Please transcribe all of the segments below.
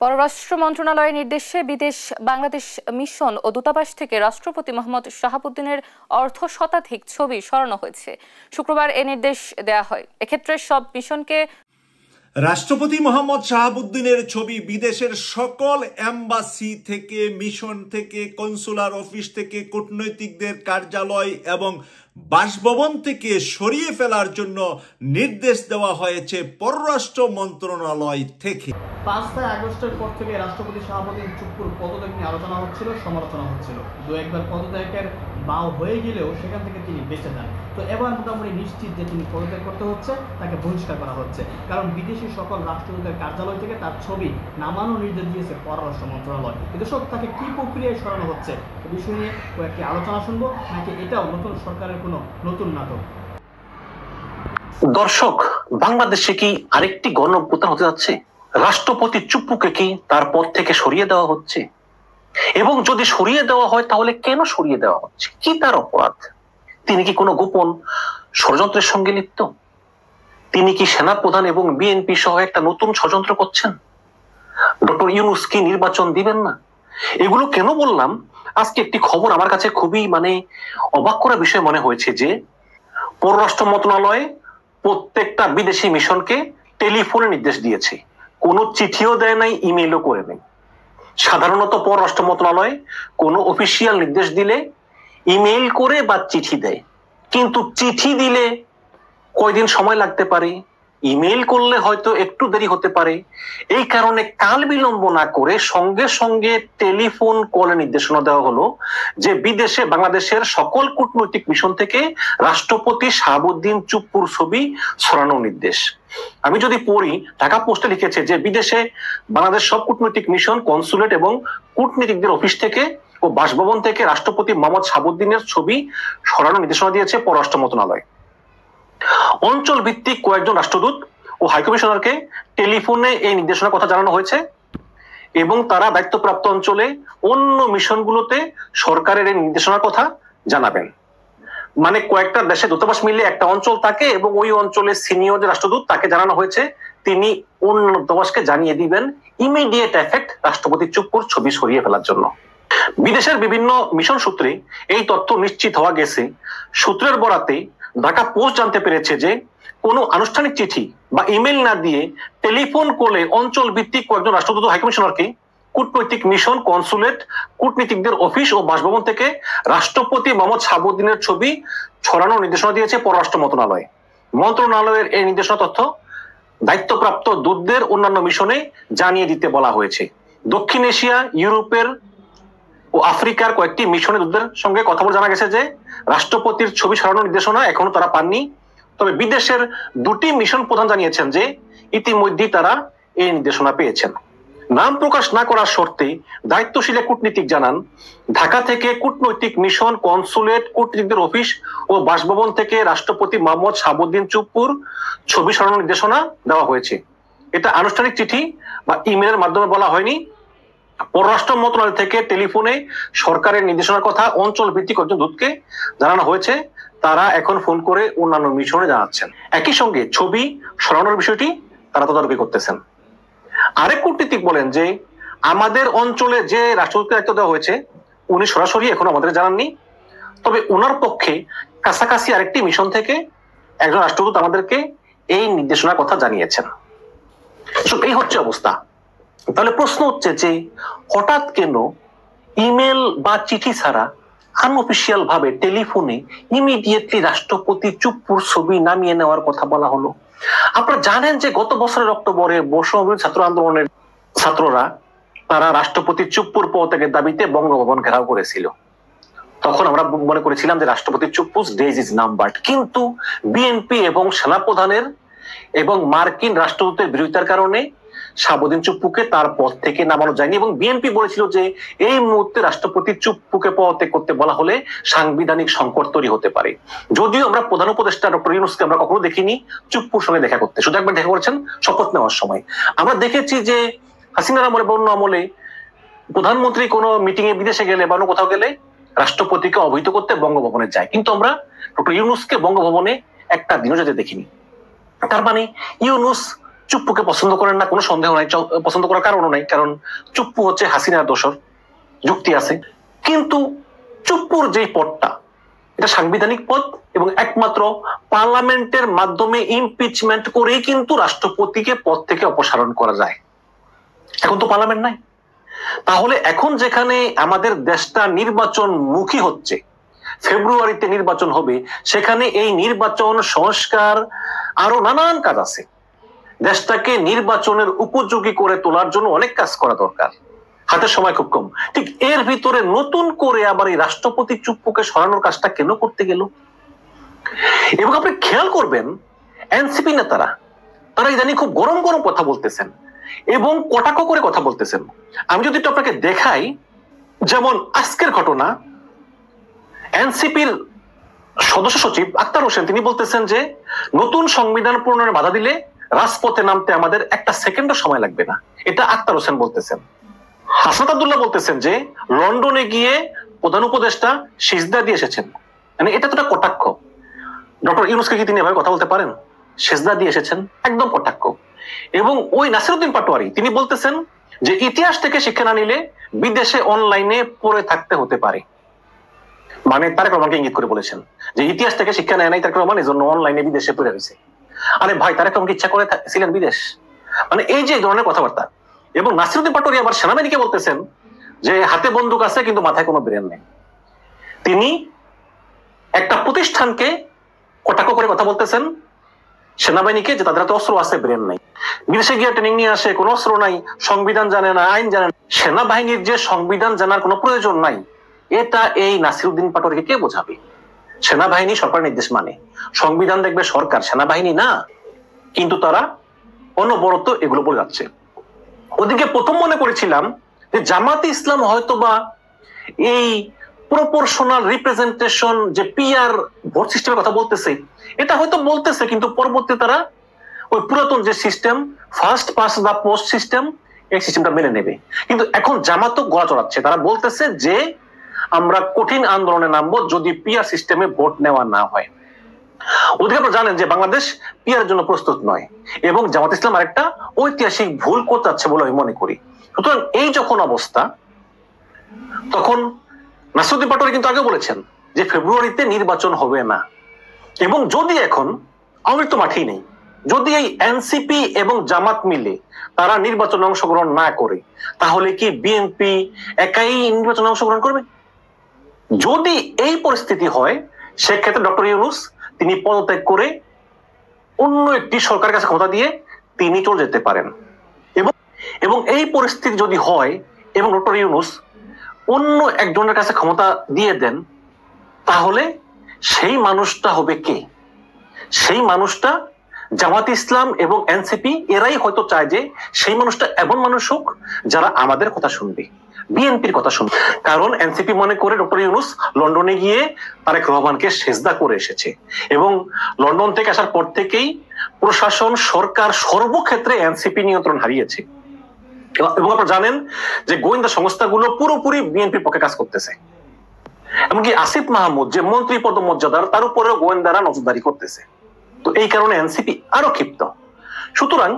পররাষ্ট্র মন্ত্রণালয়ের নির্দেশে বিদেশ বাংলাদেশ মিশন ও দূতাবাস থেকে রাষ্ট্রপতি মোহাম্মদ শাহাবুদ্দিনের অর্ধ শতাধিক ছবি সরানো হয়েছে। শুক্রবার এ নির্দেশ দেয়া হয়। এক্ষেত্রে সব মিশনকে রাষ্ট্রপতি মোহাম্মদ শাহাবুদ্দিনের ছবি বিদেশের সকল এম্বাসি থেকে, মিশন থেকে, কনসুলার অফিস থেকে, কূটনৈতিকদের কার্যালয় এবং বাসভবন থেকে সরিয়ে ফেলার জন্য নির্দেশ দেওয়া হয়েছে পররাষ্ট্র মন্ত্রণালয় থেকে। 5 আগস্টের পর থেকে রাষ্ট্রপতি শাহাবুদ্দিন চুপ্পুর পদত্যাগ নিয়ে আলোচনা হচ্ছিল, সমালোচনা হচ্ছিল। দু একবার পদত্যাগের বাও হয়ে গেলেও সেখান থেকে তিনি বেঁচে যান। তো এবার মোটামুটি নিশ্চিত যে তিনি পদত্যাগ করতে হচ্ছে, তাকে বহিষ্কার করা হচ্ছে, কারণ বিদেশি সকল রাষ্ট্রদূতের কার্যালয় থেকে তার ছবি নামানোর নির্দেশ দিয়েছে পররাষ্ট্র মন্ত্রণালয়। দর্শক, তাকে কি প্রক্রিয়ায় সরানো হচ্ছে এ বিষয় নিয়ে কয়েকটি আলোচনা শুনবো, নাকি এটাও নতুন সরকারের কোনো নতুন নাটক? দর্শক, বাংলাদেশে কি আরেকটি গণঅভ্যুত্থান হতে যাচ্ছে? রাষ্ট্রপতি চুপ্পুকে কি তার পদ থেকে সরিয়ে দেওয়া হচ্ছে? এবং যদি সরিয়ে দেওয়া হয় তাহলে কেন সরিয়ে দেওয়া হচ্ছে? কি তার অপরাধ? তিনি কি কোনো গোপন ষড়যন্ত্রের সঙ্গে লিপ্ত? তিনি কি সেনাপ্রধান এবং বিএনপি সহ একটা নতুন ষড়যন্ত্র করছেন? ডক্টর ইউনূস কি নির্বাচন দিবেন না? এগুলো কেন বললাম? আজকে একটি খবর আমার কাছে খুবই অবাক করা বিষয় মনে হয়েছে যে পররাষ্ট্র মন্ত্রণালয় প্রত্যেকটা বিদেশি মিশনকে টেলিফোনে নির্দেশ দিয়েছে, কোনো চিঠিও দেয় নাই, ইমেইলও করে নেই। সাধারণত পররাষ্ট্র মন্ত্রণালয় কোনো অফিসিয়াল নির্দেশ দিলে ইমেইল করে বা চিঠি দেয়, কিন্তু চিঠি দিলে কয়দিন সময় লাগতে পারে, ইমেইল করলে হয়তো একটু দেরি হতে পারে। এই কারণে কাল বিলম্ব না করে সঙ্গে সঙ্গে টেলিফোন কলে নির্দেশনা দেওয়া হলো যে বিদেশে বাংলাদেশের সকল কূটনৈতিক মিশন থেকে রাষ্ট্রপতি শাহাবুদ্দিন চুপ্পুর ছবি সরানোর নির্দেশ। আমি যদি পড়ি, ঢাকা পোস্টে লিখেছে যে বিদেশে বাংলাদেশ সব কূটনৈতিক মিশন, কনসুলেট এবং কূটনীতিকদের অফিস থেকে ও বাসভবন থেকে রাষ্ট্রপতি মোহাম্মদ শাহাবুদ্দিনের ছবি সরানোর নির্দেশনা দিয়েছে পররাষ্ট্র মন্ত্রণালয়। অঞ্চল ভিত্তিক কয়েকজন রাষ্ট্রদূত ও হাইকমিশনারকে টেলিফোনে এই নির্দেশনার কথা জানানো হয়েছে এবং তারা দায়িত্বপ্রাপ্ত অঞ্চলে অন্য মিশনগুলোতে সরকারের এই নির্দেশনার কথা জানাবেন। কয়েকটা দেশে দূতাবাস মিলে একটা অঞ্চল থাকে এবং ওই অঞ্চলে সিনিয়র যে রাষ্ট্রদূত তাকে জানানো হয়েছে, তিনি অন্য দূতাবাসকে জানিয়ে দিবেন ইমিডিয়েট এফেক্ট রাষ্ট্রপতি চুপ্পুর ছবি সরিয়ে ফেলার জন্য। বিদেশের বিভিন্ন মিশন সূত্রে এই তথ্য নিশ্চিত হওয়া গেছে। সূত্রের বরাতে ঢাকা পোস্ট জানতে পেরেছে যে কোনো আনুষ্ঠানিক চিঠি বা ইমেল না দিয়ে টেলিফোন কলে অঞ্চল ভিত্তিক কয়েকজন রাষ্ট্রদূত হাইকমিশনারকে কূটনৈতিক মিশন, কনসুলেট, কূটনীতিকদের অফিস ও বাসভবন থেকে রাষ্ট্রপতি মোহাম্মদ শাহাবুদ্দিনের ছবি ছড়ানোর নির্দেশনা দিয়েছে পররাষ্ট্র মন্ত্রণালয়। মন্ত্রণালয়ের এই নির্দেশনা তথ্য দায়িত্বপ্রাপ্ত দূতদের অন্যান্য মিশনে জানিয়ে দিতে বলা হয়েছে। দক্ষিণ এশিয়া, ইউরোপের ও আফ্রিকার কয়েকটি মিশনের দূতদের সঙ্গে কথা বলে জানা গেছে যে রাষ্ট্রপতির ছবি সরানোর নির্দেশনা এখনো তারা পাননি। তবে বিদেশের দুটি মিশন প্রধান জানিয়েছেন যে ইতিমধ্যেই তারা এই নির্দেশনা পেয়েছেন। নাম প্রকাশ না করার শর্তে দায়িত্বশীল কূটনীতিক জানান, ঢাকা থেকে কূটনৈতিক মিশন, কনসুলেট, কূটনীতিকদের অফিস ও বাসভবন থেকে রাষ্ট্রপতি মোহাম্মদ শাহাবুদ্দিন চুপ্পুর ছবি সরানোর নির্দেশনা দেওয়া হয়েছে। এটা আনুষ্ঠানিক চিঠি বা ইমেলের মাধ্যমে বলা হয়নি। পররাষ্ট্র মন্ত্রণালয় থেকে টেলিফোনে সরকারের নির্দেশনার কথা অঞ্চল ভিত্তিক একজন দূতকে জানানো হয়েছে, তারা এখন ফোন করে অন্যান্য মিশনে জানাচ্ছেন। একই সঙ্গে ছবি সরানোর বিষয়টি তারা তদারকি করতেছেন। আরেক কূটনীতিক বলেন যে আমাদের অঞ্চলে যে রাষ্ট্রদূতকে দায়িত্ব দেওয়া হয়েছে উনি সরাসরি এখন আমাদের জানাননি, তবে ওনার পক্ষে কাছাকাছি আরেকটি মিশন থেকে একজন রাষ্ট্রদূত আমাদেরকে এই নির্দেশনার কথা জানিয়েছেন। এই হচ্ছে অবস্থা। তাহলে প্রশ্ন হচ্ছে যে হঠাৎ কেন ইমেল বা চিঠি ছাড়া আনঅফিসিয়াল ভাবে টেলিফোনে ইমিডিয়েটলি রাষ্ট্রপতি চুপ্পুর ছবি নামিয়ে নেওয়ার কথা বলা হলো? আপনারা জানেন যে গত বছরের অক্টোবরে বৈষম্য ছাত্র আন্দোলনের ছাত্ররা তারা রাষ্ট্রপতি চুপ্পুর পদত্যাগের দাবিতে বঙ্গভবন ঘেরাও করেছিল। তখন আমরা মনে করেছিলাম যে রাষ্ট্রপতি চুপ্পুর ডেজ ইজ নাম্বারড, কিন্তু বিএনপি এবং সেনাপ্রধানের এবং মার্কিন রাষ্ট্রদূতের বিরোধিতার কারণে শাহাবুদ্দিন চুপ্পুকে তার পদ থেকে নামানো যায়নি এবং বিএনপি বলেছিল যে এই মুহূর্তে রাষ্ট্রপতি চুপ্পুকে পদত্যাগ করতে বলা হলে সাংবিধানিক সংকট তৈরি হতে পারে। যদিও আমরা প্রধান উপদেষ্টা ডক্টর ইউনূসকে আমরা কখনো দেখিনি চুপ্পুর সঙ্গে দেখা করতে, শুধু একবার দেখা করেছেন শপথ নেওয়ার সময়। আমরা দেখেছি যে হাসিনার আমলে বা অন্য আমলে প্রধানমন্ত্রী কোনো মিটিং এ বিদেশে গেলে বা অন্য কোথাও গেলে রাষ্ট্রপতিকে অবহিত করতে বঙ্গভবনে যায়, কিন্তু আমরা ডক্টর ইউনূসকে বঙ্গভবনে একটা দিনও যেতে দেখিনি। তার ইউনূস চুপ্পুকে পছন্দ করেন না, কোনো সন্দেহ নাই, পছন্দ করার কারণও নাই, কারণ চুপ্পু হচ্ছে হাসিনার দোসর, যুক্তি আছে। কিন্তু চুপ্পুর যে পদটা, এটা সাংবিধানিক পদ এবং একমাত্র পার্লামেন্টের মাধ্যমে ইমপিচমেন্ট করেই কিন্তু রাষ্ট্রপতিকে পদ থেকে অপসারণ করা যায়। এখন তো পার্লামেন্ট নাই। তাহলে এখন যেখানে আমাদের দেশটা নির্বাচন মুখী হচ্ছে, ফেব্রুয়ারিতে নির্বাচন হবে, সেখানে এই নির্বাচন সংস্কার আরো নানান কাজ আছে। দেশটাকে নির্বাচনের উপযোগী করে তোলার জন্য অনেক কাজ করা দরকার, হাতের সময় খুব কম। ঠিক এর ভিতরে নতুন করে আবার এই রাষ্ট্রপতি চুপ্পুকে সরানোর কাজটা কেন করতে গেল? এবং আপনি খেয়াল করবেন এনসিপি নেতারা, তারা ইদানিং খুব গরম গরম কথা বলতেছেন এবং কটাক্ষ করে কথা বলতেছেন। আমি যদি একটু আপনাকে দেখাই, যেমন আজকের ঘটনা, এনসিপির সদস্য সচিব আক্তার হোসেন তিনি বলতেছেন যে নতুন সংবিধান প্রণয়নে বাধা দিলে রাজপথে নামতে আমাদের একটা সেকেন্ডও সময় লাগবে না। এটা আক্তার হোসেন বলতেছেন। হাসনাত আব্দুল্লাহ বলতেছেন যে লন্ডনে গিয়ে প্রধান উপদেষ্টা সিজদা দিয়ে এসেছেন, মানে এটা তো একটা কটাক্ষ। ডক্টর ইউনূসকে কি তিনি এভাবে কথা বলতে পারেন? সিজদা দিয়ে এসেছেন, একদম কটাক্ষ। এবং ওই নাসিরউদ্দিন পাটোয়ারি তিনি বলতেছেন যে ইতিহাস থেকে শিক্ষা না নিলে বিদেশে অনলাইনে পড়ে থাকতে হতে পারে, মানে তারেক রহমানকে ইঙ্গিত করে বলেছেন যে ইতিহাস থেকে শিক্ষা নেয় নাই তারেক রহমান, এই জন্য অনলাইনে বিদেশে পড়ে রয়েছে। আরে ভাই, তারেক রহমান ইচ্ছা করে ছিলেন বিদেশ? মানে এই যে ধরনের কথাবার্তা। এবং নাসিরউদ্দিন পাটোয়ারি আবার সেনাবাহিনীকে বলতেছেন যে হাতে বন্দুক আছে কিন্তু মাথায় কোনো ব্রেন নেই। তিনি একটা প্রতিষ্ঠানকে কটাক্ষ করে কথা বলতেছেন, সেনাবাহিনীকে, যে তাদের হাতে অস্ত্র আছে, ব্রেন নাই। বিদেশে গিয়ে ট্রেনিং নিয়ে আসে, কোনো অস্ত্র নাই, সংবিধান জানে না, আইন জানে না। সেনাবাহিনীর যে সংবিধান জানার কোনো প্রয়োজন নাই, এটা এই নাসিরউদ্দিন পাটোয়ারিকে কে বোঝাবে? সেনাবাহিনী সরকার নির্দেশ মানে, সংবিধান দেখবে সরকার, সেনাবাহিনী না। কিন্তু তারা অনবরত এগুলো বলে যাচ্ছে। ওদিকে প্রথম মনে করেছিলাম যে জামাতে ইসলাম হয়তোবা এই প্রপোর্শনাল রিপ্রেজেন্টেশন, যে পিআর ভোট সিস্টেমের কথা বলতেছে, এটা হয়তো বলতেছে, কিন্তু পরবর্তী তারা ওই পুরাতন যে system, first past the post system, এই সিস্টেমটা মেনে নেবে। কিন্তু এখন জামাতও গলা চড়াচ্ছে, তারা বলতেছে যে আমরা কঠিন আন্দোলনে নামবো যদি পিআর সিস্টেমে ভোট নেওয়া না হয়। ওদিকে আপনারা জানেন যে বাংলাদেশ পিআর জন্য প্রস্তুত নয় এবং জামাত ইসলাম আরেকটা ঐতিহাসিক ভুল করতে যাচ্ছে বলে আমি মনে করি। সুতরাং এই যখন অবস্থা, তখন নাসিরউদ্দিন পাটোয়ারি কিন্তু আগে বলেছেন যে ফেব্রুয়ারিতে নির্বাচন হবে না। এবং যদি এখন আওয়ামী লীগ তো মাঠেই নেই, যদি এই এনসিপি এবং জামাত মিলে তারা নির্বাচনে অংশগ্রহণ না করে, তাহলে কি বিএনপি একাই নির্বাচনে অংশগ্রহণ করবে? যদি এই পরিস্থিতি হয়, সেক্ষেত্রে ডক্টর ইউনূস তিনি পদত্যাগ করে অন্য একটি সরকারের কাছে ক্ষমতা দিয়ে তিনি চলে যেতে পারেন। এবং এই পরিস্থিতি যদি হয় এবং ডক্টর ইউনূস অন্য একজনের কাছে ক্ষমতা দিয়ে দেন, তাহলে সেই মানুষটা হবে কে? সেই মানুষটা জামাত ইসলাম এবং এনসিপি এরাই হয়তো চায় যে সেই মানুষটা এমন মানুষ হোক যারা আমাদের কথা শুনবে, বিএনপির কথা শুনবে। কারণ এনসিপি মনে করে ডক্টর ইউনূস লন্ডনে গিয়ে তারেক রহমানকে সেজদা করে এসেছে এবং লন্ডন থেকে আসার পর থেকেই প্রশাসন, সরকার সর্বক্ষেত্রে এনসিপি নিয়ন্ত্রণ হারিয়েছে। এবং আপনারা জানেন যে গোয়েন্দা সংস্থাগুলো পুরোপুরি বিএনপির পক্ষে কাজ করতেছে। এমনকি আসিফ মাহমুদ যে মন্ত্রী পদমর্যাদার, তার উপরেও গোয়েন্দারা নজরদারি করতেছে। তো এই কারণে এনসিপি আরো ক্ষিপ্ত। সুতরাং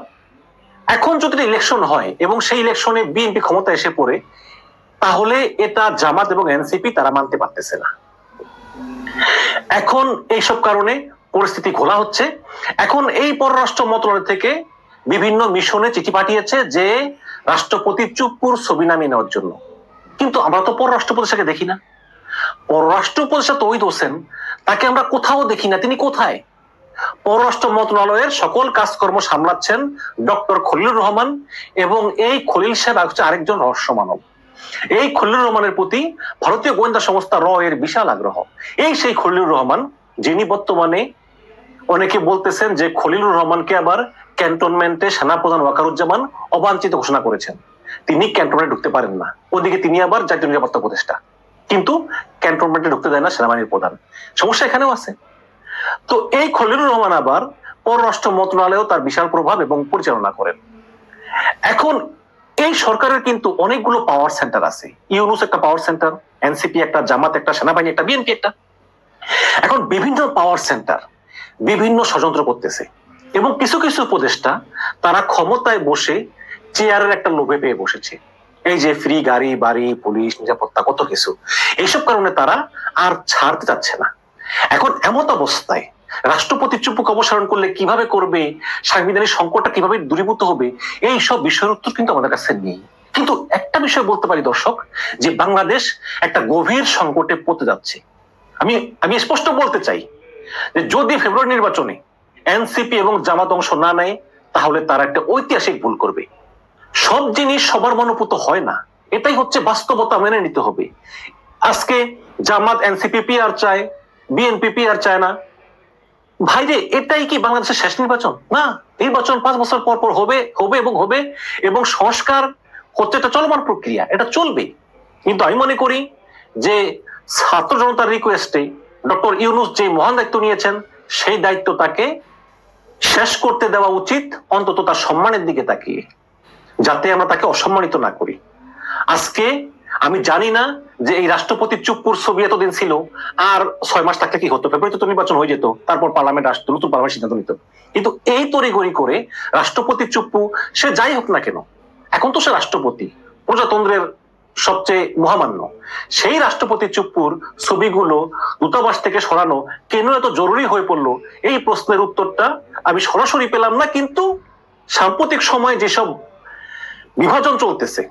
এখন যদি ইলেকশন হয় এবং সেই ইলেকশনে বিএনপি ক্ষমতা এসে পড়ে, তাহলে এটা জামাত এবং এনসিপি তারা মানতে পারতেছে না। এখন এইসব কারণে পরিস্থিতি ঘোলা হচ্ছে। এখন এই পররাষ্ট্র মন্ত্রণালয় থেকে বিভিন্ন মিশনে চিঠি পাঠিয়েছে যে রাষ্ট্রপতি চুপ্পুর ছবি নামিয়ে নেওয়ার জন্য। কিন্তু আমরা তো পররাষ্ট্র উপদেষ্টাকে দেখি না। পররাষ্ট্র উপদেষ্টা তৌহিদ হোসেন, তাকে আমরা কোথাও দেখি না। তিনি কোথায়? পররাষ্ট্র মন্ত্রণালয়ের সকল কাজকর্ম সামলাচ্ছেন ডক্টর খলিলুর রহমান এবং এই খলিল সাহেব হচ্ছে আরেকজন রহস্য মানব। এই খলিলুর রহমানের প্রতি ভারতীয় গোয়েন্দা সংস্থা র এর বিশাল আগ্রহ। এই সেই খলিলুর রহমান যিনি বর্তমানে অনেকে বলতেছেন যে খলিলুর রহমানকে আবার ক্যান্টনমেন্টে সেনাপ্রধান ওয়াকারুজ্জামান অবাঞ্ছিত ঘোষণা করেছেন। তিনি ক্যান্টনমেন্টে ঢুকতে পারেন না, ওদিকে তিনি আবার জাতীয় নিরাপত্তা উপদেষ্টা, কিন্তু ক্যান্টনমেন্টে ঢুকতে দেয় না সেনাবাহিনীর প্রধান। সমস্যা এখানেও আছে। তো এই খলিলুর রহমান আবার পররাষ্ট্র মন্ত্রণালয়েও তার বিশাল প্রভাব এবং পরিচালনা করেন। এখন এই সরকারের কিন্তু অনেকগুলো পাওয়ার সেন্টার আছে। ইউনূস একটা পাওয়ার সেন্টার, এনসিপি একটা, জামাত একটা, সেনাবাহিনী একটা, বিএনপি একটা। এখন বিভিন্ন পাওয়ার সেন্টার বিভিন্ন ষড়যন্ত্র করতেছে। এবং কিছু কিছু উপদেষ্টা তারা ক্ষমতায় বসে চেয়ারের একটা লোভে পেয়ে বসেছে, এই যে ফ্রি গাড়ি বাড়ি পুলিশ নিরাপত্তা কত কিছু, এইসব কারণে তারা আর ছাড়তে চাচ্ছে না। এখন এমন অবস্থায় রাষ্ট্রপতি চুপ্পুকে অপসারণ করলে কিভাবে করবে, সাংবিধানিক সংকটটা কিভাবে দূরীভূত হবে, এই সব বিষয়ের উত্তর কিন্তু আমাদের কাছে নেই। কিন্তু একটা বিষয় বলতে পারি দর্শক, যে বাংলাদেশ একটা গভীর সংকটে পড়তে যাচ্ছে। আমি স্পষ্ট বলতে চাই যে যদি ফেব্রুয়ারি নির্বাচনে এনসিপি এবং জামাত অংশ না নেয় তাহলে তারা একটা ঐতিহাসিক ভুল করবে। সব জিনিস সবার মনোপুত হয় না, এটাই হচ্ছে বাস্তবতা, মেনে নিতে হবে। আজকে জামাত এনসিপি পিআর চায়, বিএনপি পিআর চায় না। ভাইরে, এটাই কি বাংলাদেশের শেষ নির্বাচন? না, নির্বাচন 5 বছর পর পর হবে এবং সংস্কার হচ্ছে একটা চলমান প্রক্রিয়া, এটা চলবে। কিন্তু আমি মনে করি যে ছাত্র জনতার রিকোয়েস্টে ডক্টর ইউনূস যে মহান দায়িত্ব নিয়েছেন সেই দায়িত্ব তাকে শেষ করতে দেওয়া উচিত, অন্তত তার সম্মানের দিকে তাকিয়ে, যাতে আমরা তাকে অসম্মানিত না করি। আজকে আমি জানি না যে এই রাষ্ট্রপতি চুপ্পুর ছবি এতদিন ছিল, আর 6 মাস থাকলে কি হতো, ফেব্রুয়ারিতে তো নির্বাচন হয়ে যেত, তারপর পার্লামেন্ট আসতো, নতুন পার্লামেন্ট সিদ্ধান্ত নিত। কিন্তু এই তড়িঘড়ি করে রাষ্ট্রপতি চুপ্পু, সে যাই হোক না কেন, এখন তো সে রাষ্ট্রপতি, প্রজাতন্ত্রের সবচেয়ে মহামান্য, সেই রাষ্ট্রপতি চুপ্পুর ছবিগুলো দূতাবাস থেকে সরানো কেন এত জরুরি হয়ে পড়লো, এই প্রশ্নের উত্তরটা আমি সরাসরি পেলাম না। কিন্তু সাম্প্রতিক সময়ে যেসব বিভাজন চলতেছে,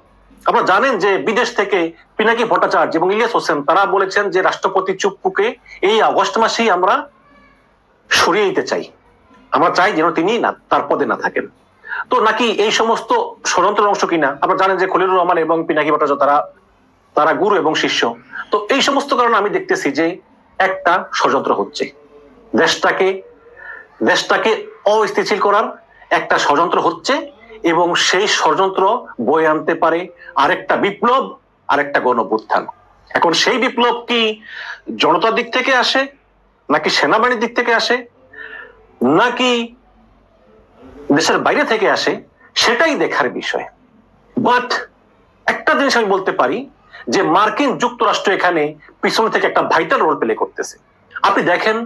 আপনারা জানেন যে বিদেশ থেকে পিনাকি ভট্টাচার্য এবং ইলিয়াস হোসেন তারা বলেছেন যে রাষ্ট্রপতি চুপ্পুকে এই আগস্ট মাসেই আমরা সরিয়ে দিতে চাই, আমরা চাই যেন তিনি না তার পদে না থাকেন। তো নাকি এই সমস্ত ষড়যন্ত্রের অংশ কিনা? আপনারা জানেন যে খলিলুর রহমান এবং পিনাকি ভট্টাচার্য তারা গুরু এবং শিষ্য। তো এই সমস্ত কারণে আমি দেখতেছি যে একটা ষড়যন্ত্র হচ্ছে, দেশটাকে অস্থিতিশীল করার একটা ষড়যন্ত্র হচ্ছে, এবং সেই ষড়যন্ত্র বয়ে আনতে পারে আরেকটা বিপ্লব, আরেকটা গণঅভ্যুত্থান। এখন সেই বিপ্লব কি জনতার দিক থেকে আসে, নাকি সেনাবাহিনীর দিক থেকে আসে, নাকি দেশের বাইরে থেকে আসে, সেটাই দেখার বিষয়। বাট একটা জিনিস আমি বলতে পারি যে মার্কিন যুক্তরাষ্ট্র এখানে পিছনে থেকে একটা ভাইটাল রোল প্লে করতেছে। আপনি দেখেন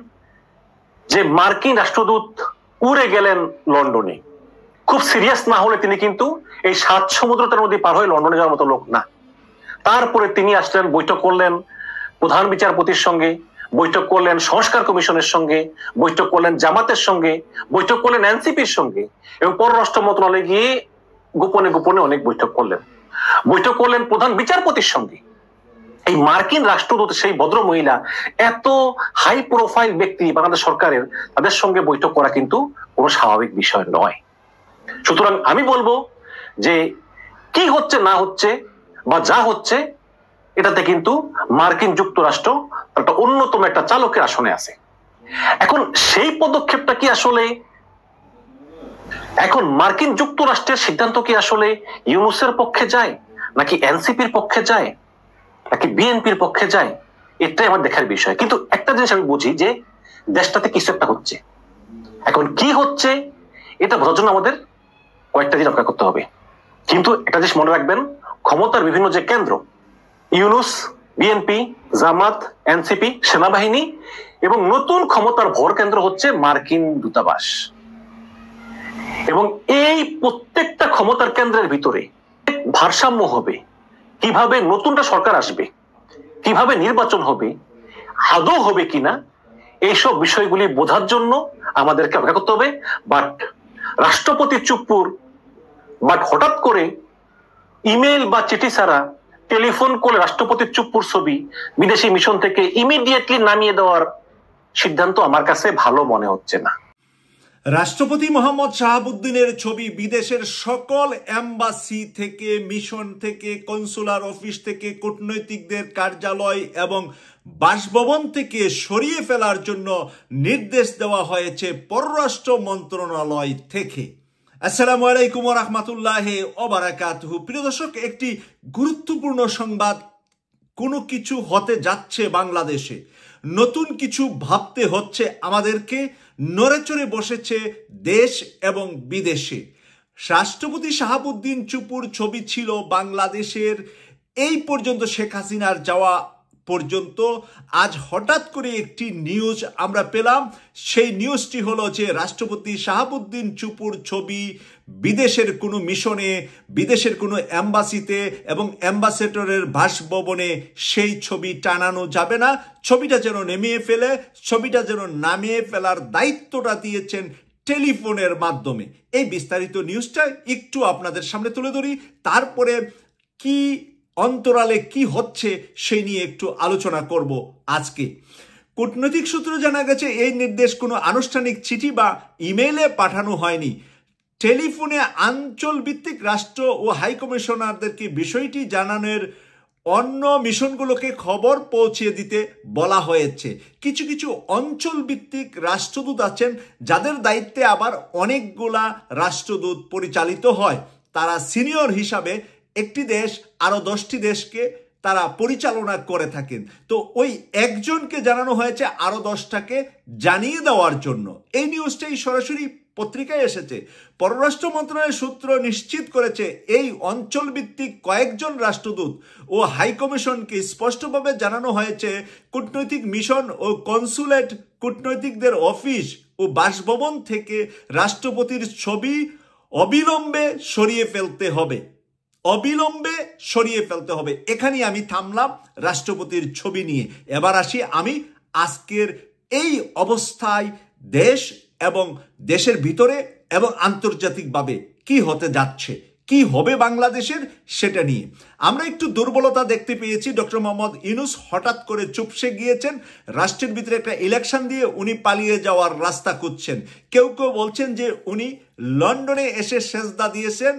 যে মার্কিন রাষ্ট্রদূত উড়ে গেলেন লন্ডনে, খুব সিরিয়াস না হলে তিনি কিন্তু এই 7 সমুদ্রতার নদী পার হয়ে লন্ডনে যাওয়ার মতো লোক না। তারপরে তিনি আসলেন, বৈঠক করলেন প্রধান বিচারপতির সঙ্গে, বৈঠক করলেন সংস্কার কমিশনের সঙ্গে, বৈঠক করলেন জামাতের সঙ্গে, বৈঠক করলেন এনসিপির সঙ্গে, এবং পররাষ্ট্র মন্ত্রণালয়ে গিয়ে গোপনে গোপনে অনেক বৈঠক করলেন প্রধান বিচারপতির সঙ্গে। এই মার্কিন রাষ্ট্রদূত, সেই ভদ্র মহিলা, এত হাই প্রোফাইল ব্যক্তি বাংলাদেশ সরকারের, তাদের সঙ্গে বৈঠক করা কিন্তু কোনো স্বাভাবিক বিষয় নয়। সুতরাং আমি বলবো যে কি হচ্ছে না হচ্ছে বা যা হচ্ছে, এটাতে কিন্তু মার্কিন যুক্তরাষ্ট্র একটা অন্যতম একটা চালকের আসনে আছে। এখন সেই পদক্ষেপটা কি আসলে, এখন মার্কিন যুক্তরাষ্ট্রের সিদ্ধান্ত কি আসলে ইউনূসের পক্ষে যায়, নাকি এনসিপির পক্ষে যায়, নাকি বিএনপির পক্ষে যায়, এটাই আমার দেখার বিষয়। কিন্তু একটা জিনিস আমি বুঝি যে দেশটাতে কিছু একটা হচ্ছে। এখন কি হচ্ছে এটা বোঝার জন্য আমাদের কয়েকটা দিন অপেক্ষা করতে হবে। কিন্তু একটা জিনিস মনে রাখবেন, ক্ষমতার বিভিন্ন যে কেন্দ্র, ইউনূস, বিএনপি, জামাত, এনসিপি, সেনাবাহিনী, এবং নতুন ক্ষমতার ভর কেন্দ্র হচ্ছে মার্কিন দূতাবাস। এবং এই প্রত্যেকটা ক্ষমতার কেন্দ্রের ভিতরে ভারসাম্য হবে, কিভাবে নতুনটা সরকার আসবে, কিভাবে নির্বাচন হবে, আদৌ হবে কিনা, এইসব বিষয়গুলি বোঝার জন্য আমাদেরকে অপেক্ষা করতে হবে। বাট রাষ্ট্রপতি চুপ্পুর হঠাৎ করে ইমেল বা চিঠি ছাড়া টেলিফোন করে রাষ্ট্রপতি চুপ্পুর ছবি বিদেশি মিশন থেকে ইমিডিয়েটলি নামিয়ে দেওয়ার সিদ্ধান্ত আমার কাছে ভালো মনে হচ্ছে না। রাষ্ট্রপতি মোহাম্মদ শাহাবুদ্দিনের ছবি বিদেশের সকল এম্বাসি থেকে, মিশন থেকে, কনসুলার অফিস থেকে, কূটনৈতিকদের কার্যালয় এবং বাসভবন থেকে সরিয়ে ফেলার জন্য নির্দেশ দেওয়া হয়েছে পররাষ্ট্র মন্ত্রণালয় থেকে। আসসালামু আলাইকুম ওয়া রাহমাতুল্লাহি ওয়া বারাকাতুহু। প্রিয় দর্শক, একটি গুরুত্বপূর্ণ সংবাদ, কোনো কিছু হতে যাচ্ছে বাংলাদেশে, নতুন কিছু ভাবতে হচ্ছে আমাদেরকে, নড়েচড়ে বসেছে দেশ এবং বিদেশে। রাষ্ট্রপতি শাহাবুদ্দিন চুপ্পুর ছবি ছিল বাংলাদেশের এই পর্যন্ত শেখ হাসিনার যাওয়া পর্যন্ত আজ হঠাৎ করে একটি নিউজ আমরা পেলাম। সেই নিউজটি হলো যে রাষ্ট্রপতি শাহাবুদ্দিন চুপুর ছবি বিদেশের কোনো মিশনে, বিদেশের কোনো অ্যাম্বাসিতে এবং অ্যাম্বাসেডরের বাসভবনে সেই ছবি টানানো যাবে না। ছবিটা যেন নামিয়ে ফেলার দায়িত্বটা দিয়েছেন টেলিফোনের মাধ্যমে। এই বিস্তারিত নিউজটা একটু আপনাদের সামনে তুলে ধরি, তারপরে কি অন্তরালে কি হচ্ছে সেই নিয়ে একটু আলোচনা করব আজকে। কূটনৈতিক সূত্র জানা গেছে এই নির্দেশ কোনো আনুষ্ঠানিক চিঠি বা ইমেইলে পাঠানো হয়নি। টেলিফোনে অঞ্চল ভিত্তিক রাষ্ট্র ও হাইকমিশনারদেরকে বিষয়টি জানানোর অন্য মিশনগুলোকে খবর পৌঁছে দিতে বলা হয়েছে। কিছু কিছু অঞ্চল ভিত্তিক রাষ্ট্রদূত আছেন যাদের দায়িত্বে আবার অনেকগুলা রাষ্ট্রদূত পরিচালিত হয়। তারা সিনিয়র হিসাবে একটি দেশ আরো 10টি দেশকে তারা পরিচালনা করে থাকেন। তো ওই একজনকে জানানো হয়েছে আরো 10টাকে জানিয়ে দেওয়ার জন্য। এই নিউজটাই সরাসরি পত্রিকায় এসেছে। পররাষ্ট্র মন্ত্রণালয়ের সূত্র নিশ্চিত করেছে এই অঞ্চল ভিত্তিক কয়েকজন রাষ্ট্রদূত ও হাইকমিশনকে স্পষ্টভাবে জানানো হয়েছে কূটনৈতিক মিশন ও কনসুলেট, কূটনৈতিকদের অফিস ও বাসভবন থেকে রাষ্ট্রপতির ছবি অবিলম্বে সরিয়ে ফেলতে হবে। এখানেই আমি থামলাম রাষ্ট্রপতির ছবি নিয়ে। এবার আসি আমি আজকের এই অবস্থায় দেশ এবং দেশের ভিতরে এবং আন্তর্জাতিকভাবে কি হতে যাচ্ছে, কি হবে বাংলাদেশের, সেটা নিয়ে আমরা একটু দুর্বলতা দেখতে পেয়েছি। ডক্টর মোহাম্মদ ইউনূস হঠাৎ করে চুপসে গিয়েছেন। রাষ্ট্রের ভিতরে একটা ইলেকশন দিয়ে উনি পালিয়ে যাওয়ার রাস্তা খুঁজছেন। কেউ কেউ বলছেন যে উনি লন্ডনে এসে সেজদা দিয়েছেন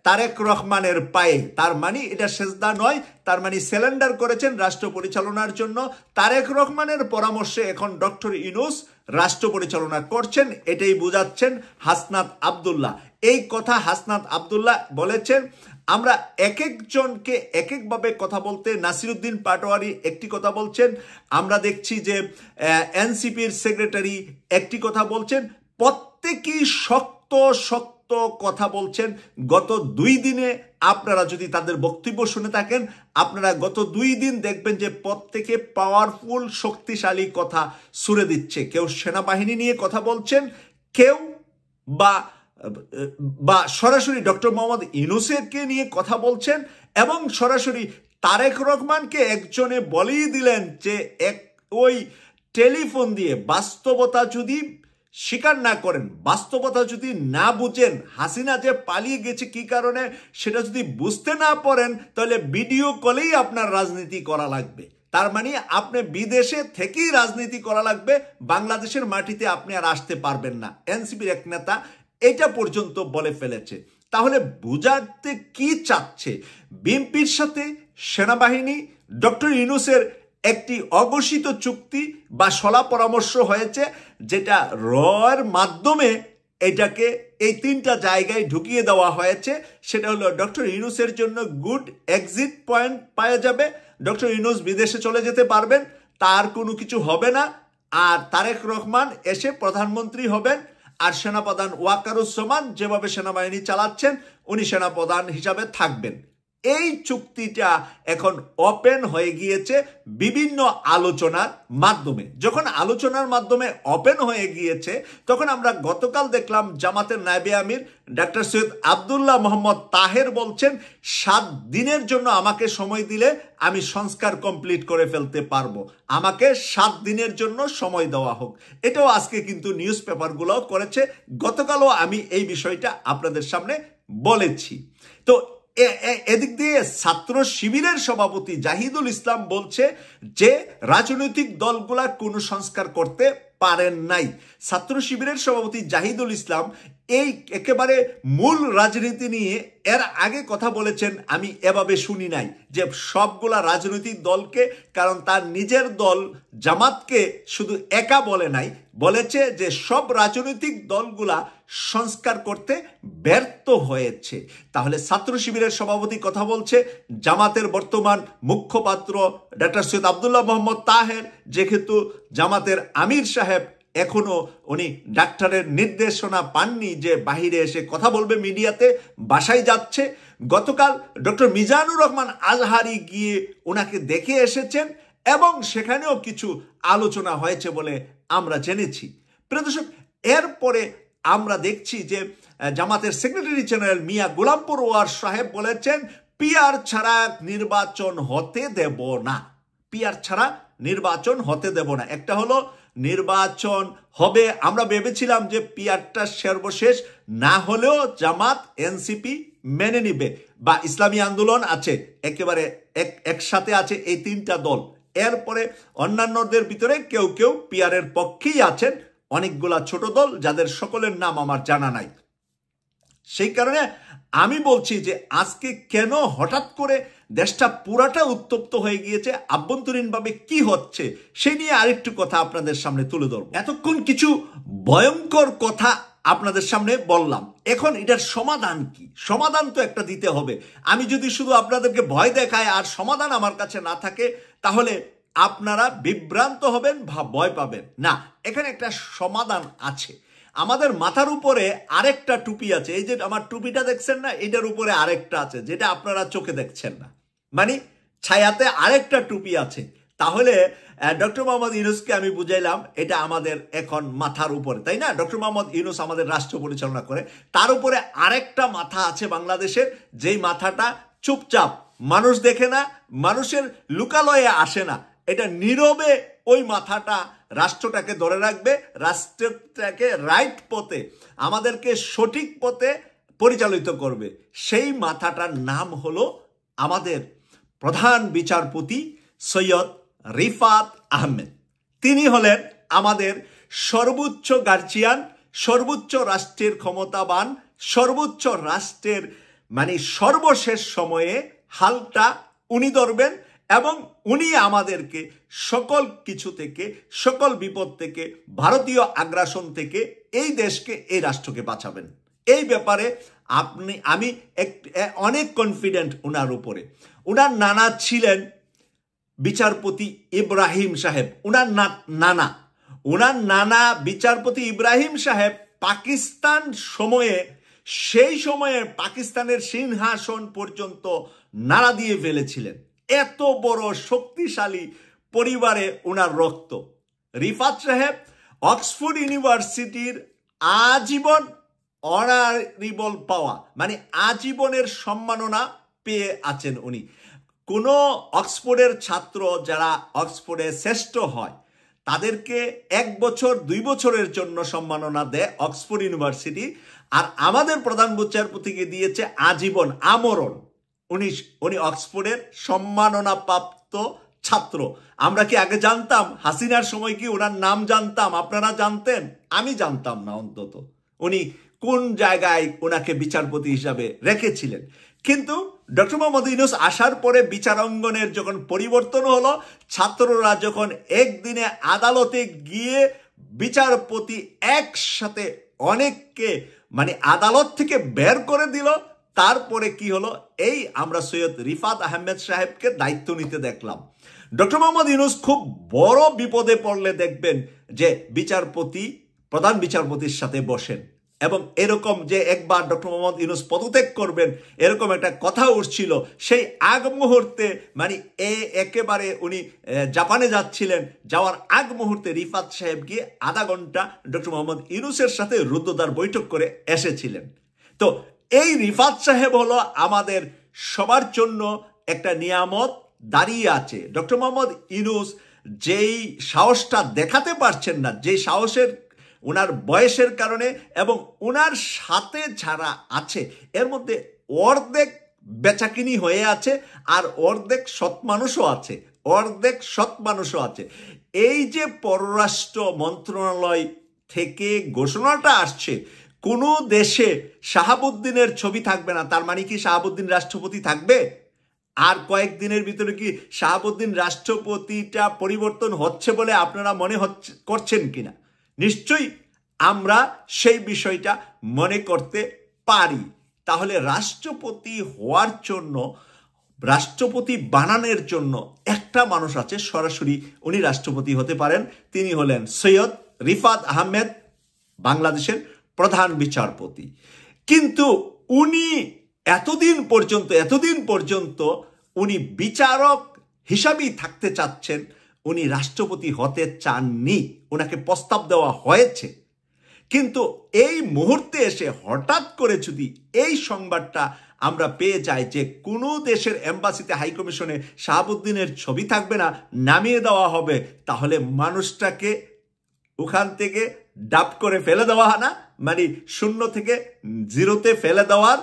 তারেক রহমানের পায়ে। তার মানে এটা সেজদা নয়, তার মানে সিলিন্ডার করেছেন রাষ্ট্র পরিচালনার জন্য। তারেক রহমানের পরামর্শে এখন ডক্টর ইউনূস রাষ্ট্র পরিচালনা করছেন, এটাই বোঝাচ্ছেন হাসনাত আব্দুল্লাহ। এই কথা হাসনাত আব্দুল্লাহ বলেছেন। আমরা এক একজনকে এক একভাবে কথা বলতে, নাসিরুদ্দিন পাটোয়ারি একটি কথা বলছেন, আমরা দেখছি যে এনসিপির সেক্রেটারি একটি কথা বলছেন। প্রত্যেকেই শক্ত কথা বলছেন। গত 2 দিনে আপনারা যদি তাদের বক্তব্য শুনে থাকেন, আপনারা গত 2 দিন দেখবেন যে প্রত্যেকে পাওয়ারফুল, শক্তিশালী কথা সুরে দিচ্ছে। কেউ সেনাবাহিনী নিয়ে কথা বলছেন, কেউ বা সরাসরি ডক্টর মোহাম্মদ ইউনূসকে নিয়ে কথা বলছেন, এবং সরাসরি তারেক রহমানকে একজনে বলেই দিলেন যে ওই টেলিফোন দিয়ে বাস্তবতা যদি স্বীকার না করেন, বাস্তবতা যদি না বুঝেন, হাসিনা যে পালিয়ে গেছে কি কারণে সেটা যদি বুঝতে না পারেন, তাহলে ভিডিও কলেই আপনার রাজনীতি করা লাগবে। তার মানে আপনি বিদেশে থেকেই রাজনীতি করা লাগবে, বাংলাদেশের মাটিতে আপনি আর আসতে পারবেন না। এনসিপির এক নেতা এটা পর্যন্ত বলে ফেলেছে। তাহলে বুঝাতে কি চাচ্ছে? বিএনপির সাথে সেনাবাহিনী, ডক্টর ইউনূসের একটি অঘোষিত চুক্তি বা সলা পরামর্শ হয়েছে, যেটা রয়ের মাধ্যমে এটাকে এই 3টা জায়গায় ঢুকিয়ে দেওয়া হয়েছে। সেটা হলো ডক্টর ইউনূসের জন্য গুড এক্সিট পয়েন্ট পাওয়া যাবে, ডক্টর ইউনূস বিদেশে চলে যেতে পারবেন, তার কোনো কিছু হবে না, আর তারেক রহমান এসে প্রধানমন্ত্রী হবেন, আর সেনাপ্রধান ওয়াকারুজ্জামান যেভাবে সেনাবাহিনী চালাচ্ছেন উনি সেনাপ্রধান হিসাবে থাকবেন। এই চুক্তিটা এখন ওপেন হয়ে গিয়েছে বিভিন্ন আলোচনার মাধ্যমে। যখন আলোচনার মাধ্যমে ওপেন হয়ে গিয়েছে, তখন আমরা গতকাল দেখলাম জামাতের নায়েবে আমির ডক্টর সৈয়দ আব্দুল্লাহ মোহাম্মদ তাহের বলছেন 7 দিনের জন্য আমাকে সময় দিলে আমি সংস্কার কমপ্লিট করে ফেলতে পারবো, আমাকে 7 দিনের জন্য সময় দেওয়া হোক। এটাও আজকে কিন্তু নিউজ পেপারগুলো করেছে, গতকালও আমি এই বিষয়টা আপনাদের সামনে বলেছি। তো এদিক দিয়ে ছাত্র শিবিরের সভাপতি জাহিদুল ইসলাম বলছে যে রাজনৈতিক দলগুলা কোনো সংস্কার করতে পারেন নাই। ছাত্র শিবিরের সভাপতি জাহিদুল ইসলাম এই একেবারে মূল রাজনীতি নিয়ে এর আগে কথা বলেছেন, আমি এভাবে শুনি নাই যে সবগুলা রাজনৈতিক দলকে, কারণ তার নিজের দল জামাতকে শুধু একা বলে নাই, বলেছে যে সব রাজনৈতিক দলগুলা সংস্কার করতে ব্যর্থ হয়েছে। তাহলে ছাত্র শিবিরের সভাপতি কথা বলছে, জামাতের বর্তমান মুখপাত্র ডক্টর সৈয়দ আব্দুল্লাহ মোহাম্মদ তাহের, যেহেতু জামাতের আমির সাহেব এখনো উনি ডাক্তারের নির্দেশনা পাননি যে বাহিরে এসে কথা বলবে মিডিয়াতে, বাসায় যাচ্ছে। গতকাল ডক্টর মিজানুর রহমান আজহারি গিয়ে ওনাকে দেখে এসেছেন এবং সেখানেও কিছু আলোচনা হয়েছে বলে আমরা জেনেছি। প্রিয় দর্শক, এরপরে আমরা দেখছি যে জামাতের সেক্রেটারি জেনারেল মিয়া গোলাম পরোয়ার সাহেব বলেছেন পিআর ছাড়া নির্বাচন হতে দেব না, পিআর ছাড়া নির্বাচন হতে দেব না। একটা হলো নির্বাচন হবে, আমরা ভেবেছিলাম যে পিআরটা সর্বশেষ না হলেও জামাত এনসিপি মেনে নিবে, বা ইসলামী আন্দোলন আছে, একেবারে একসাথে আছে এই তিনটা দল। এরপরে অন্যান্যদের ভিতরে কেউ কেউ পিআরের পক্ষেই আছেন, অনেকগুলা ছোট দল যাদের সকলের নাম আমার জানা নাই। সেই কারণে আমি বলছি যে আজকে কেন হঠাৎ করে দেশটা পুরাটা উত্তপ্ত হয়ে গিয়েছে, আভ্যন্তরীণভাবে কি হচ্ছে সে নিয়ে আরেকটু কথা আপনাদের সামনে তুলে ধরব। এতক্ষণ কিছু ভয়ঙ্কর কথা আপনাদের সামনে বললাম, এখন এটার সমাধান কি? সমাধান তো একটা দিতে হবে। আমি যদি শুধু আপনাদেরকে ভয় দেখাই আর সমাধান আমার কাছে না থাকে, তাহলে আপনারা বিভ্রান্ত হবেন বা ভয় পাবেন না। এখানে একটা সমাধান আছে। আমাদের মাথার উপরে আরেকটা টুপি আছে, এই যে আমার টুপিটা দেখছেন না, এটার উপরে আরেকটা আছে যেটা আপনারা চোখে দেখছেন না, মানে ছায়াতে আরেকটা টুপি আছে। তাহলে ডক্টর মোহাম্মদ ইউনূসকে আমি বুঝাইলাম এটা আমাদের এখন মাথার উপরে, তাই না? ডক্টর মোহাম্মদ ইউনূস আমাদের রাষ্ট্র পরিচালনা করে, তার উপরে আরেকটা মাথা আছে বাংলাদেশের, যেই মাথাটা চুপচাপ, মানুষ দেখে না, মানুষের লুকালয়ে আসে না, এটা নীরবে ওই মাথাটা রাষ্ট্রটাকে ধরে রাখবে, রাষ্ট্রটাকে রাইট পথে, আমাদেরকে সঠিক পথে পরিচালিত করবে। সেই মাথাটার নাম হলো আমাদের প্রধান বিচারপতি সৈয়দ রিফাত আহমেদ। তিনি হলেন আমাদের সর্বোচ্চ গার্জিয়ান, সর্বোচ্চ রাষ্ট্রের ক্ষমতাবান, সর্বোচ্চ রাষ্ট্রের মানে সর্বশেষ সময়ে হালটা উনি ধরবেন এবং উনি আমাদেরকে সকল কিছু থেকে, সকল বিপদ থেকে, ভারতীয় আগ্রাসন থেকে এই দেশকে, এই রাষ্ট্রকে বাঁচাবেন। এই ব্যাপারে আমি অনেক কনফিডেন্ট ওনার উপরে। ওনার নানা ছিলেন বিচারপতি ইব্রাহিম সাহেব, ওনার নানা বিচারপতি ইব্রাহিম সাহেব পাকিস্তান সময়ে, সেই সময়ে পাকিস্তানের সিংহাসন পর্যন্ত নাড়া দিয়ে ফেলেছিলেন। এত বড় শক্তিশালী পরিবারে ওনার রক্ত। রিফাত সাহেব অক্সফোর্ড ইউনিভার্সিটির আজীবন অনারেবল পাওয়া, মানে আজীবনের সম্মাননা পেয়ে আছেন উনি। কোনো অক্সফোর্ডের ছাত্র যারা অক্সফোর্ডে শ্রেষ্ঠ হয় তাদেরকে 1 বছর 2 বছরের জন্য সম্মাননা দেয় অক্সফোর্ড ইউনিভার্সিটি, আর আমাদের প্রধান বিচারপতিকে দিয়েছে আজীবন, আমরণ। উনি অক্সফোর্ডের সম্মাননা প্রাপ্ত ছাত্র। আমরা কি আগে জানতাম? হাসিনার সময় কি ওনার নাম জানতাম? আপনারা জানতেন? আমি জানতাম না অন্তত উনি কোন জায়গায় ওনাকে বিচারপতি হিসাবে রেখেছিলেন। কিন্তু ডক্টর মোহাম্মদ ইউনূস আসার পরে বিচারাঙ্গনের যখন পরিবর্তন হলো, ছাত্ররা যখন একদিনে আদালতে গিয়ে বিচারপতি একসাথে অনেককে মানে আদালত থেকে বের করে দিল, তারপরে কি হলো, এই আমরা সৈয়দ রিফাত আহমেদ সাহেবকে দায়িত্ব নিতে দেখলাম। ডক্টর মোহাম্মদ ইউনূস খুব বড় বিপদে পড়লে দেখবেন যে বিচারপতি প্রধান বিচারপতির সাথে বসেন, এবং এরকম যে একবার ডক্টর মোহাম্মদ ইউনূস পদত্যাগ করবেন এরকম একটা কথা উঠছিল। সেই আগ মুহূর্তে মানে একেবারে উনি জাপানে যাচ্ছিলেন, যাওয়ার আগ মুহূর্তে রিফাত সাহেব গিয়ে আধা ঘন্টা ডক্টর মোহাম্মদ ইউনূসের সাথে রুদ্ধদ্বার বৈঠক করে এসেছিলেন। তো এই রিফাত সাহেব হলো আমাদের সবার জন্য একটা নিয়ামত দাঁড়িয়ে আছে। ডক্টর মোহাম্মদ ইউনূস যেই সাহসটা দেখাতে পারছেন না, যেই সাহসের ওনার বয়সের কারণে এবং ওনার সাথে যারা আছে এর মধ্যে অর্ধেক বেচাকিনি হয়ে আছে আর অর্ধেক সৎ মানুষও আছে। এই যে পররাষ্ট্র মন্ত্রণালয় থেকে ঘোষণাটা আসছে কোনো দেশে শাহাবুদ্দিনের ছবি থাকবে না, তার মানে কি শাহাবুদ্দিন রাষ্ট্রপতি থাকবে? আর কয়েকদিনের ভিতরে কি শাহাবুদ্দিন রাষ্ট্রপতিটা পরিবর্তন হচ্ছে বলে আপনারা মনে করছেন কিনা? নিশ্চয়ই আমরা সেই বিষয়টা মনে করতে পারি। তাহলে রাষ্ট্রপতি হওয়ার জন্য, রাষ্ট্রপতি বানানোর জন্য একটা মানুষ আছে, সরাসরি উনি রাষ্ট্রপতি হতে পারেন। তিনি হলেন সৈয়দ রিফাত আহমেদ, বাংলাদেশের প্রধান বিচারপতি। কিন্তু উনি এতদিন পর্যন্ত উনি বিচারক হিসাবেই থাকতে চাচ্ছেন, উনি রাষ্ট্রপতি হতে চাননি, ওনাকে প্রস্তাব দেওয়া হয়েছে। কিন্তু এই মুহূর্তে এসে হঠাৎ করে যদি এই সংবাদটা আমরা পেয়ে যাই যে কোনো দেশের এম্বাসিতে হাইকমিশনে শাহাবুদ্দিনের ছবি থাকবে না, নামিয়ে দেওয়া হবে, তাহলে মানুষটাকে ওখান থেকে ডাব করে ফেলে দেওয়া না, মানে শূন্য থেকে জিরোতে ফেলে দেওয়ার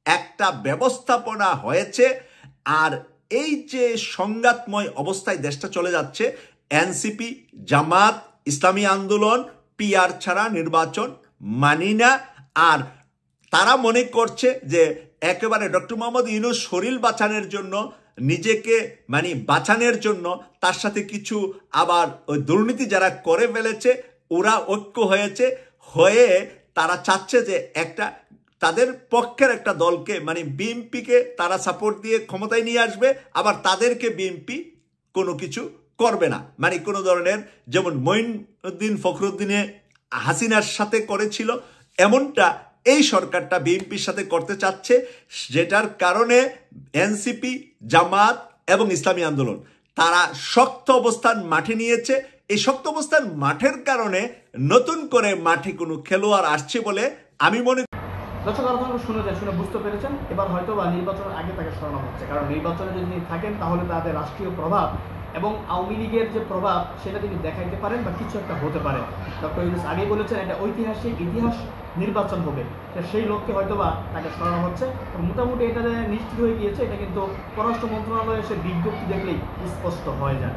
একটা ব্যবস্থাপনা হয়েছে। আর এই যে সংঘাতময় অবস্থায় দেশটা চলে যাচ্ছে, এনসিপি, জামাত, ইসলামী আন্দোলন পিআর ছাড়া নির্বাচন মানি না, আর তারা মনে করছে যে একেবারে ডক্টর মোহাম্মদ ইউনূস শরীর বাঁচানোর জন্য, নিজেকে মানে বাঁচানোর জন্য, তার সাথে কিছু আবার ওই দুর্নীতি যারা করে ফেলেছে ওরা ঐক্য হয়েছে, হয়ে তারা চাচ্ছে যে একটা তাদের পক্ষের একটা দলকে মানে বিএনপিকে তারা সাপোর্ট দিয়ে ক্ষমতায় নিয়ে আসবে, আবার তাদেরকে বিএনপি কোনো কিছু করবে না, মানে কোনো ধরনের, যেমন মঈনুদ্দিন ফখরুদ্দিনে হাসিনার সাথে করেছিল, এমনটা এই সরকারটা বিএনপির সাথে করতে চাচ্ছে, যেটার কারণে এনসিপি, জামাত এবং ইসলামী আন্দোলন তারা শক্ত অবস্থান মাঠে নিয়েছে। এই শক্ত অবস্থান মাঠের কারণে নতুন করে মাঠে কোনো খেলোয়াড় আসছে বলে আমি মনে করি। দর্শক আপনারা শুনে বুঝতে পেরেছেন, এবার হয়তো বা নির্বাচনের আগে তাকে সরানো হচ্ছে, কারণ নির্বাচনে যদি তিনি থাকেন তাহলে তাদের রাষ্ট্রীয় প্রভাব এবং আওয়ামী লীগের যে প্রভাব সেটা তিনি দেখাইতে পারেন বা কিছু একটা হতে পারে। ডক্টর ইউনূস আগেই বলেছেন এটা ঐতিহাসিক ইতিহাস নির্বাচন হবে, সেই লক্ষ্যে হয়তো বা তাকে সরানো হচ্ছে। মোটামুটি এটা নিশ্চিত হয়ে গিয়েছে, এটা কিন্তু পররাষ্ট্র মন্ত্রণালয়ে এসে বিজ্ঞপ্তি দেখলেই স্পষ্ট হয়ে যায়।